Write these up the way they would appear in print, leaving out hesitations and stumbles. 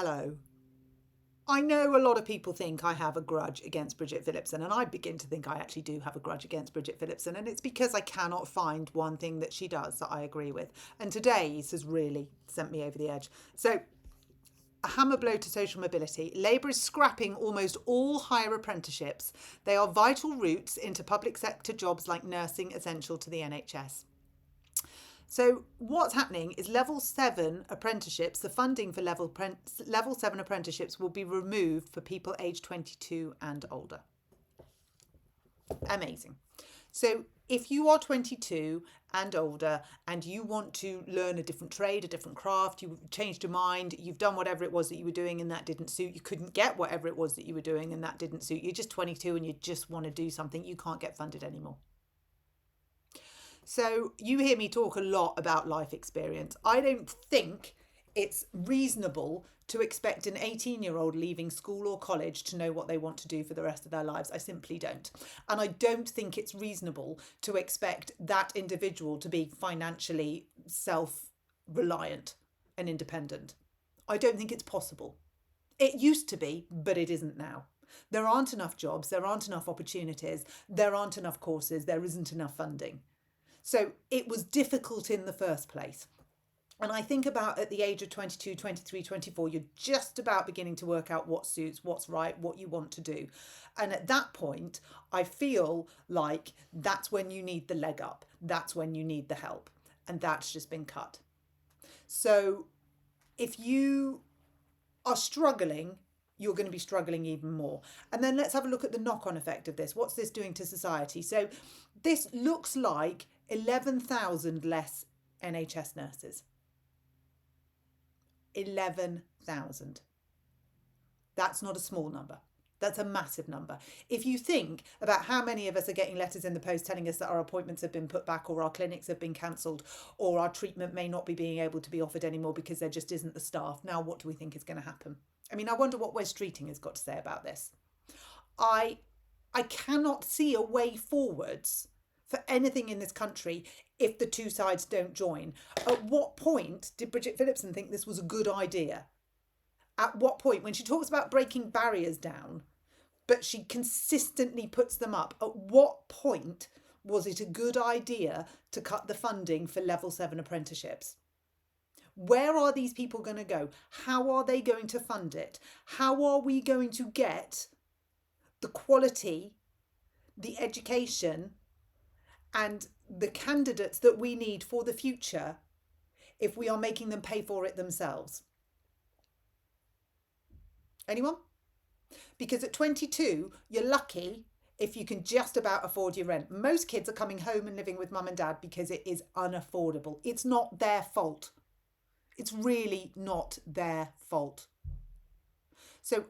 Hello. I know a lot of people think I have a grudge against Bridget Phillipson, and I begin to think I actually do have a grudge against Bridget Phillipson, and it's because I cannot find one thing that she does that I agree with. And today's has really sent me over the edge. So, a hammer blow to social mobility. Labour is scrapping almost all higher apprenticeships. They are vital routes into public sector jobs like nursing, essential to the NHS. So what's happening is level 7 apprenticeships, the funding for level 7 apprenticeships will be removed for people aged 22 and older. Amazing. So if you are 22 and older and you want to learn a different trade, a different craft, you've changed your mind, you've done whatever it was that you were doing and that didn't suit, you couldn't get whatever it was that you were doing and that didn't suit, you're just 22 and you just want to do something, you can't get funded anymore. So you hear me talk a lot about life experience. I don't think it's reasonable to expect an 18-year-old leaving school or college to know what they want to do for the rest of their lives. I simply don't. And I don't think it's reasonable to expect that individual to be financially self-reliant and independent. I don't think it's possible. It used to be, but it isn't now. There aren't enough jobs, there aren't enough opportunities, there aren't enough courses, there isn't enough funding. So it was difficult in the first place. And I think about at the age of 22, 23, 24, you're just about beginning to work out what suits, what's right, what you want to do. And at that point, I feel like that's when you need the leg up. That's when you need the help. And that's just been cut. So if you are struggling, you're going to be struggling even more. And then let's have a look at the knock-on effect of this. What's this doing to society? So this looks like 11,000 less NHS nurses. 11,000. That's not a small number. That's a massive number. If you think about how many of us are getting letters in the post telling us that our appointments have been put back or our clinics have been cancelled or our treatment may not be being able to be offered anymore because there just isn't the staff. Now, what do we think is going to happen? I mean, I wonder what Wes Streeting has got to say about this. I cannot see a way forwards for anything in this country if the two sides don't join. At what point did Bridget Phillipson think this was a good idea? At what point, when she talks about breaking barriers down, but she consistently puts them up, at what point was it a good idea to cut the funding for level 7 apprenticeships? Where are these people going to go? How are they going to fund it? How are we going to get the quality, the education, and the candidates that we need for the future if we are making them pay for it themselves? Anyone? Because at 22, you're lucky if you can just about afford your rent. Most kids are coming home and living with mum and dad because it is unaffordable. It's not their fault. It's really not their fault. So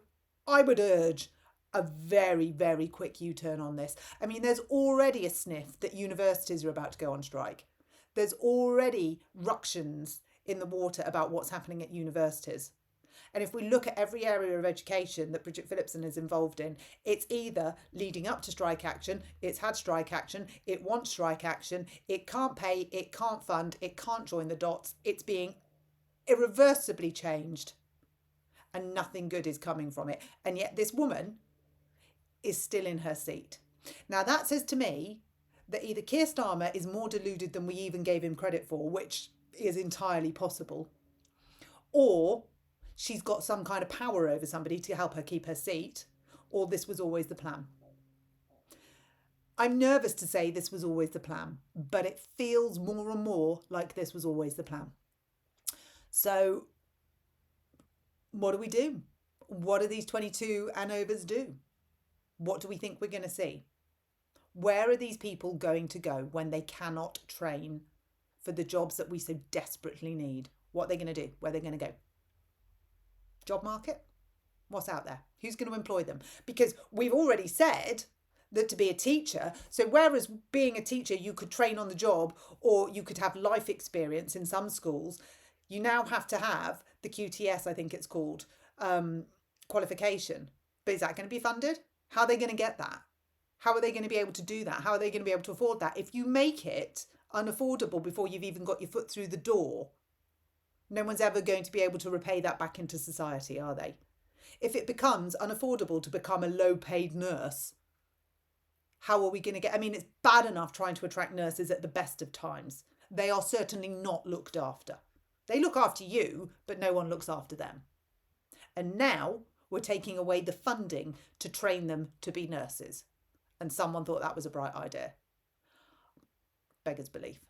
I would urge a very, very quick U-turn on this. I mean, there's already a sniff that universities are about to go on strike. There's already ructions in the water about what's happening at universities. And if we look at every area of education that Bridget Phillipson is involved in, it's either leading up to strike action, it's had strike action, it wants strike action, it can't pay, it can't fund, it can't join the dots, it's being irreversibly changed and nothing good is coming from it. And yet this woman is still in her seat. Now that says to me that either Keir Starmer is more deluded than we even gave him credit for, which is entirely possible, or she's got some kind of power over somebody to help her keep her seat, or this was always the plan. I'm nervous to say this was always the plan, but it feels more and more like this was always the plan. So what do we do? What do these 22 and overs do? What do we think we're going to see? Where are these people going to go when they cannot train for the jobs that we so desperately need? What are they going to do? Where are they going to go? Job market? What's out there? Who's going to employ them? Because we've already said that to be a teacher, so whereas being a teacher you could train on the job or you could have life experience in some schools, you now have to have the QTS, I think it's called, qualification. But is that going to be funded? How are they going to get that? How are they going to be able to do that? How are they going to be able to afford that? If you make it unaffordable before you've even got your foot through the door, No one's ever going to be able to repay that back into society, are they? If it becomes unaffordable to become a low-paid nurse, how are we going to get... I mean, it's bad enough trying to attract nurses at the best of times. They are certainly not looked after. They look after you, but no one looks after them. And now we're taking away the funding to train them to be nurses. And someone thought that was a bright idea. Beggars belief.